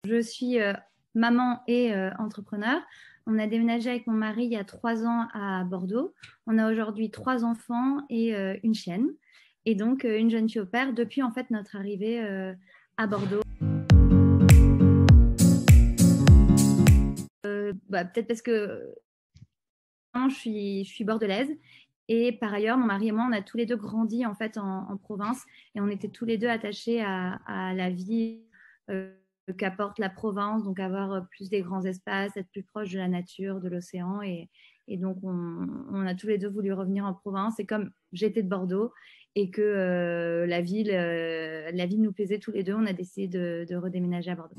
Je suis maman et entrepreneur. On a déménagé avec mon mari il y a 3 ans à Bordeaux. On a aujourd'hui 3 enfants et une chienne. Et donc, une jeune fille au père depuis en fait notre arrivée à Bordeaux. Peut-être parce que je suis bordelaise. Et par ailleurs, mon mari et moi, on a tous les deux grandi en fait en province et on était tous les deux attachés à la vie qu'apporte la province, donc avoir plus des grands espaces, être plus proche de la nature, de l'océan. Et donc, on a tous les deux voulu revenir en province. Et comme j'étais de Bordeaux et que la ville nous plaisait tous les deux, on a décidé de redéménager à Bordeaux.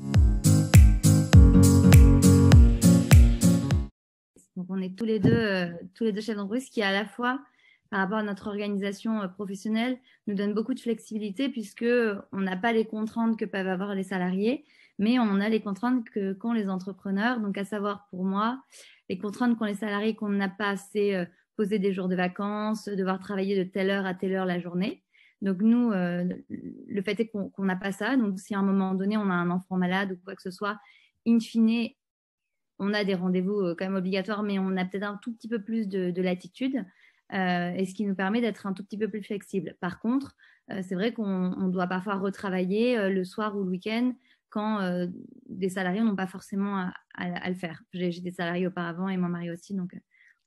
Donc, on est tous les deux chefs d'entreprise, ce qui à la fois, par rapport à notre organisation professionnelle, nous donne beaucoup de flexibilité puisque on n'a pas les contraintes que peuvent avoir les salariés, mais on a les contraintes qu'ont les entrepreneurs. Donc, à savoir pour moi, les contraintes qu'ont les salariés qu'on n'a pas assez posé des jours de vacances, devoir travailler de telle heure à telle heure la journée. Donc, nous, le fait est qu'on n'a pas ça. Donc, si à un moment donné, on a un enfant malade ou quoi que ce soit, in fine, on a des rendez-vous quand même obligatoires, mais on a peut-être un tout petit peu plus de latitude, et ce qui nous permet d'être un tout petit peu plus flexible. Par contre, c'est vrai qu'on doit parfois retravailler le soir ou le week-end quand des salariés n'ont pas forcément à le faire. J'ai des salariés auparavant et mon mari aussi, donc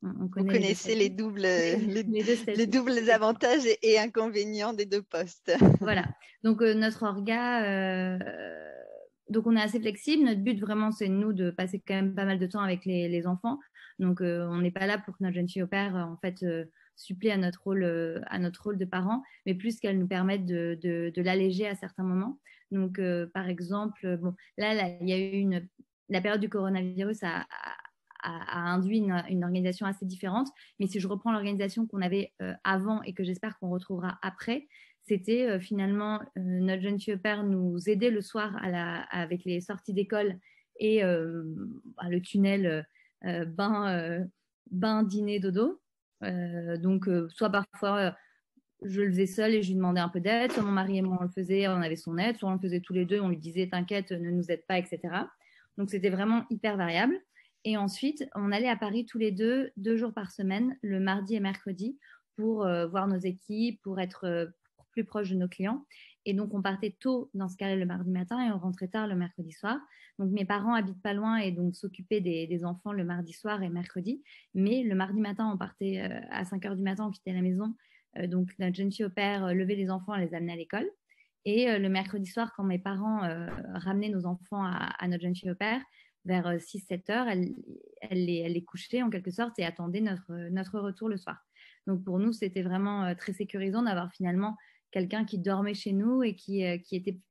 on Vous connaît les deux connaissez les statuts. doubles, Les deux les statuts. doubles avantages et inconvénients des deux postes. Voilà. Donc, notre orga, donc on est assez flexible. Notre but vraiment, c'est nous de passer quand même pas mal de temps avec les enfants. Donc, on n'est pas là pour que notre jeune fille au père, en fait, supplée à notre rôle de parent, mais plus qu'elle nous permette de l'alléger à certains moments. Donc, par exemple, bon, là, il y a eu la période du coronavirus a induit une organisation assez différente. Mais si je reprends l'organisation qu'on avait avant et que j'espère qu'on retrouvera après, c'était finalement notre jeune fille au père nous aider le soir avec les sorties d'école et le tunnel bain, dîner, dodo. Donc, soit parfois je le faisais seule et je lui demandais un peu d'aide, soit mon mari et moi on le faisait, on avait son aide, soit on le faisait tous les deux, on lui disait t'inquiète, ne nous aide pas, etc. Donc c'était vraiment hyper variable. Et ensuite, on allait à Paris tous les deux, 2 jours par semaine, le mardi et mercredi, pour voir nos équipes, pour être plus proche de nos clients. Et donc, on partait tôt dans ce cas-là le mardi matin et on rentrait tard le mercredi soir. Donc, mes parents habitent pas loin et donc s'occupaient des enfants le mardi soir et mercredi. Mais le mardi matin, on partait à 5 heures du matin, on quittait la maison. Donc, notre jeune fille au père levait les enfants, les amenait à l'école. Et le mercredi soir, quand mes parents ramenaient nos enfants à notre jeune fille au père, vers 6-7 heures, elle les couchait en quelque sorte et attendait notre retour le soir. Donc pour nous, c'était vraiment très sécurisant d'avoir finalement quelqu'un qui dormait chez nous et qui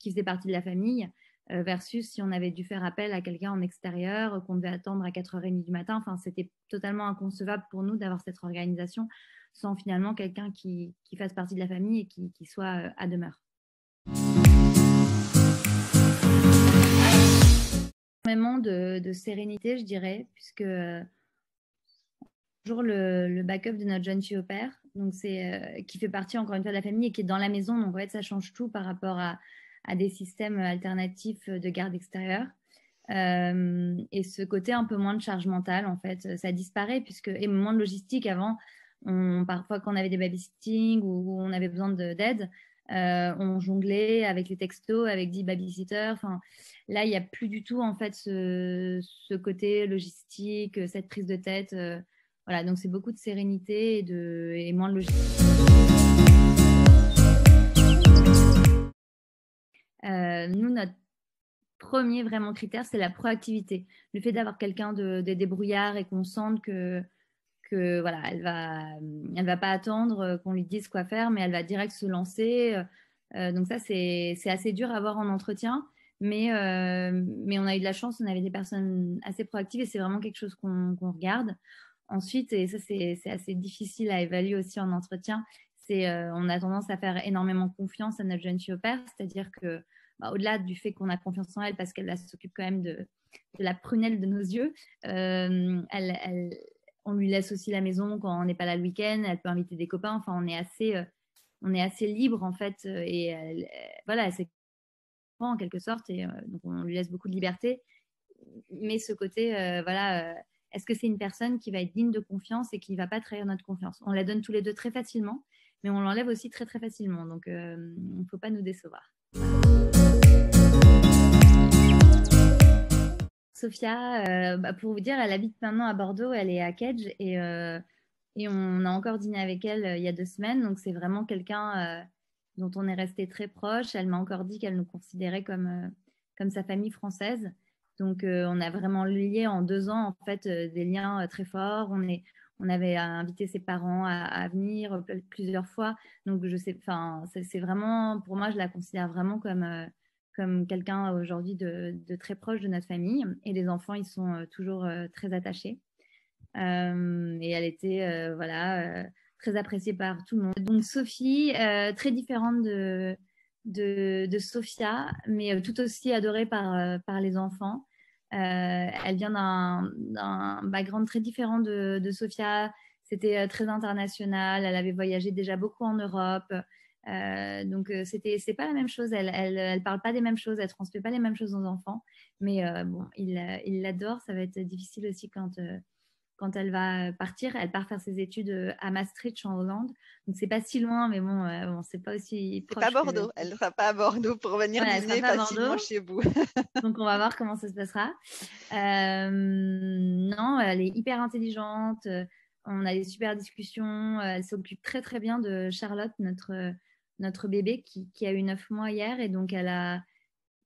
faisait partie de la famille, versus si on avait dû faire appel à quelqu'un en extérieur, qu'on devait attendre à 4h30 du matin. Enfin, c'était totalement inconcevable pour nous d'avoir cette organisation sans finalement quelqu'un qui fasse partie de la famille et qui soit à demeure. Énormément de sérénité, je dirais, puisque toujours le backup de notre jeune fille au père, donc c'est qui fait partie encore une fois de la famille et qui est dans la maison. Donc en fait, ça change tout par rapport à des systèmes alternatifs de garde extérieure. Et ce côté un peu moins de charge mentale, en fait, ça disparaît et moins de logistique. Avant, parfois quand on avait des babysitting ou on avait besoin d'aide, on jonglait avec les textos, avec 10 babysitters. Enfin, là, il n'y a plus du tout en fait ce côté logistique, cette prise de tête. Voilà, donc c'est beaucoup de sérénité et moins de logistique. Nous, notre premier vraiment critère, c'est la proactivité. Le fait d'avoir quelqu'un de débrouillard et qu'on sente que voilà, elle va pas attendre qu'on lui dise quoi faire, mais elle va direct se lancer. Donc ça, c'est assez dur à avoir en entretien, mais on a eu de la chance, on avait des personnes assez proactives et c'est vraiment quelque chose qu'on regarde. Ensuite, et ça c'est assez difficile à évaluer aussi en entretien, c'est on a tendance à faire énormément confiance à notre jeune fille au père, c'est-à-dire que au-delà du fait qu'on a confiance en elle parce qu'elle s'occupe quand même de la prunelle de nos yeux, on lui laisse aussi la maison quand on n'est pas là le week-end, elle peut inviter des copains, enfin on est assez libre en fait, et voilà, c'est en quelque sorte, et donc on lui laisse beaucoup de liberté. Mais ce côté, voilà, est-ce que c'est une personne qui va être digne de confiance et qui ne va pas trahir notre confiance? On la donne tous les deux très facilement, mais on l'enlève aussi très très facilement. Donc, il ne faut pas nous décevoir. Sophia, pour vous dire, elle habite maintenant à Bordeaux, elle est à Kedge et on a encore dîné avec elle il y a 2 semaines. Donc, c'est vraiment quelqu'un dont on est resté très proche. Elle m'a encore dit qu'elle nous considérait comme sa famille française. Donc, on a vraiment lié en 2 ans en fait des liens très forts. On avait invité ses parents à venir plusieurs fois. Donc, je sais, enfin, c'est vraiment, pour moi, je la considère vraiment comme quelqu'un aujourd'hui de très proche de notre famille. Et les enfants, ils sont toujours très attachés. Et elle était voilà, très appréciée par tout le monde. Donc Sophie, très différente de Sophia, mais tout aussi adorée par les enfants. Elle vient d'un background très différent de Sophia. C'était très international. Elle avait voyagé déjà beaucoup en Europe. Donc c'est pas la même chose. Elle parle pas des mêmes choses. Elle transmet pas les mêmes choses aux enfants. Mais bon, il l'adore. Ça va être difficile aussi quand elle va partir. Elle part faire ses études à Maastricht en Hollande. Donc c'est pas si loin, mais bon, c'est pas aussi C'est pas proche que. Bordeaux. Elle ne sera pas à Bordeaux pour venir Voilà, elle sera dîner pas à facilement Bordeaux. chez vous. Donc on va voir comment ça se passera. Non, elle est hyper intelligente. On a des super discussions. Elle s'occupe très très bien de Charlotte, notre bébé qui a eu 9 mois hier, et donc elle a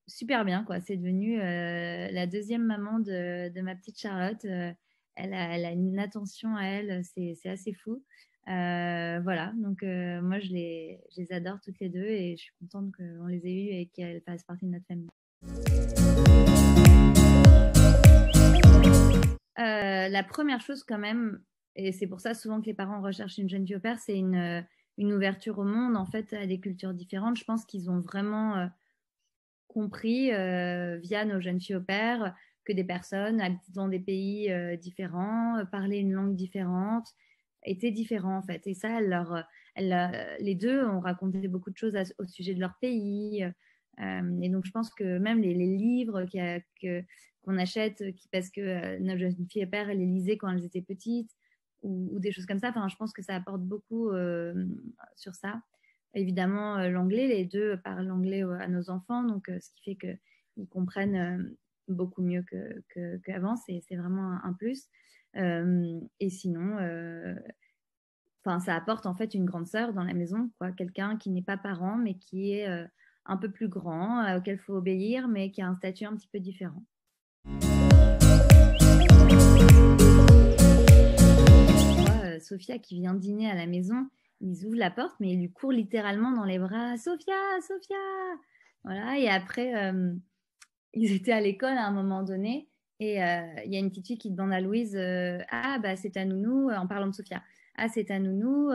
super bien, quoi. C'est devenu la deuxième maman de ma petite Charlotte. Elle a une attention à elle, c'est assez fou. Voilà, donc moi je les adore toutes les deux et je suis contente qu'on les ait eues et qu'elles fassent partie de notre famille. La première chose quand même, et c'est pour ça souvent que les parents recherchent une jeune fille au père, c'est une ouverture au monde, en fait, à des cultures différentes. Je pense qu'ils ont vraiment compris via nos jeunes filles au père que des personnes habitent dans des pays différents, parlaient une langue différente, étaient différents en fait. Et ça, les deux ont raconté beaucoup de choses au sujet de leur pays. Et donc, je pense que même les livres qu'on achète, parce que nos jeunes filles au père, elles les lisaient quand elles étaient petites, ou des choses comme ça. Enfin, je pense que ça apporte beaucoup sur ça. Évidemment, l'anglais, les deux parlent l'anglais à nos enfants, donc ce qui fait qu'ils comprennent beaucoup mieux qu'avant, c'est vraiment un plus. Et sinon, ça apporte en fait une grande sœur dans la maison, quoi, quelqu'un qui n'est pas parent, mais qui est un peu plus grand, auquel il faut obéir, mais qui a un statut un petit peu différent. Sophia qui vient dîner à la maison, ils ouvrent la porte, mais ils lui courent littéralement dans les bras. Sophia, Sophia. Voilà. Et après, ils étaient à l'école à un moment donné, et il y a une petite fille qui demande à Louise, ah bah c'est ta nounou, en parlant de Sophia. Ah, c'est ta nounou.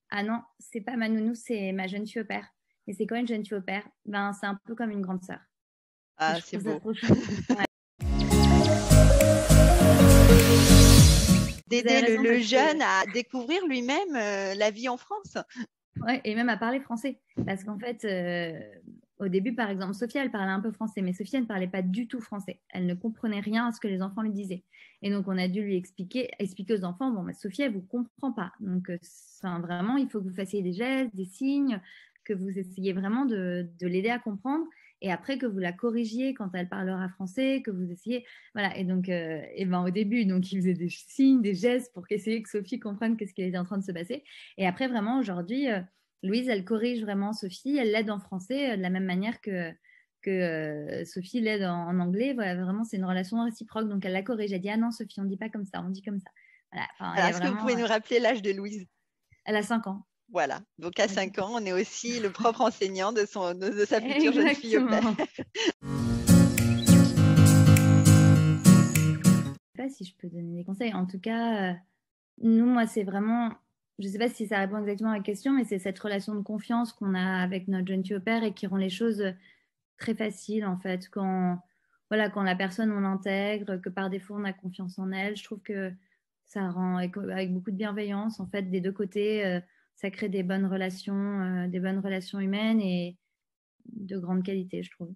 Ah non, c'est pas ma nounou, c'est ma jeune fille au père. Et c'est quoi une jeune fille au père? Ben c'est un peu comme une grande sœur. Ah, c'est beau. Ouais. D'aider le jeune à découvrir lui-même la vie en France. Ouais, et même à parler français. Parce qu'en fait, au début, par exemple, Sophia, elle parlait un peu français, mais Sophia ne parlait pas du tout français. Elle ne comprenait rien à ce que les enfants lui disaient. Et donc, on a dû lui expliquer aux enfants, bon, bah, Sophia, elle ne vous comprend pas. Donc, vraiment, il faut que vous fassiez des gestes, des signes, que vous essayiez vraiment de l'aider à comprendre. Et après, que vous la corrigiez quand elle parlera français, que vous essayez. Voilà. Et donc, au début, donc, il faisait des signes, des gestes pour essayer que Sophie comprenne ce qui était en train de se passer. Et après, vraiment, aujourd'hui, Louise, elle corrige vraiment Sophie, elle l'aide en français de la même manière que Sophie l'aide en anglais. Voilà, vraiment, c'est une relation réciproque. Donc, elle la corrige. Elle dit, ah non, Sophie, on ne dit pas comme ça, on dit comme ça. Voilà. Alors, est-ce que vous pouvez nous rappeler l'âge de Louise? Elle a 5 ans. Voilà, donc à 5 ans, on est aussi le propre enseignant de sa future jeune fille au père. Je ne sais pas si je peux donner des conseils. En tout cas, nous, moi, c'est vraiment, je ne sais pas si ça répond exactement à la question, mais c'est cette relation de confiance qu'on a avec notre jeune fille au père et qui rend les choses très faciles, en fait. Quand la personne, on l'intègre, que par défaut, on a confiance en elle, je trouve que ça rend, avec beaucoup de bienveillance, en fait, des deux côtés, ça crée des bonnes relations humaines et de grande qualité, je trouve.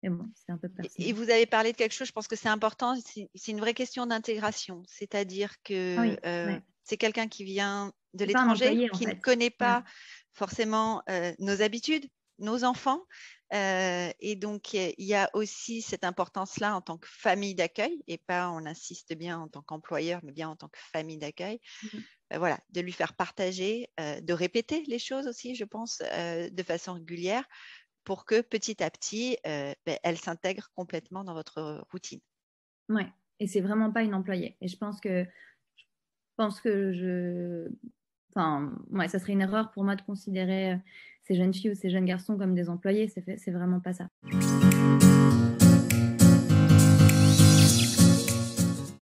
Mais bon, c'est un peu personnel. Et vous avez parlé de quelque chose, je pense que c'est important, c'est une vraie question d'intégration. C'est-à-dire que c'est quelqu'un qui vient de l'étranger, qui ne connaît pas forcément nos habitudes, nos enfants. Et donc, il y a aussi cette importance-là en tant que famille d'accueil, et pas, on insiste bien, en tant qu'employeur, mais bien en tant que famille d'accueil. Voilà, de lui faire partager, de répéter les choses aussi, je pense, de façon régulière, pour que petit à petit, elle s'intègre complètement dans votre routine. Ouais, et c'est vraiment pas une employée. Et je pense que enfin, ouais, ça serait une erreur pour moi de considérer ces jeunes filles ou ces jeunes garçons comme des employés. C'est vraiment pas ça.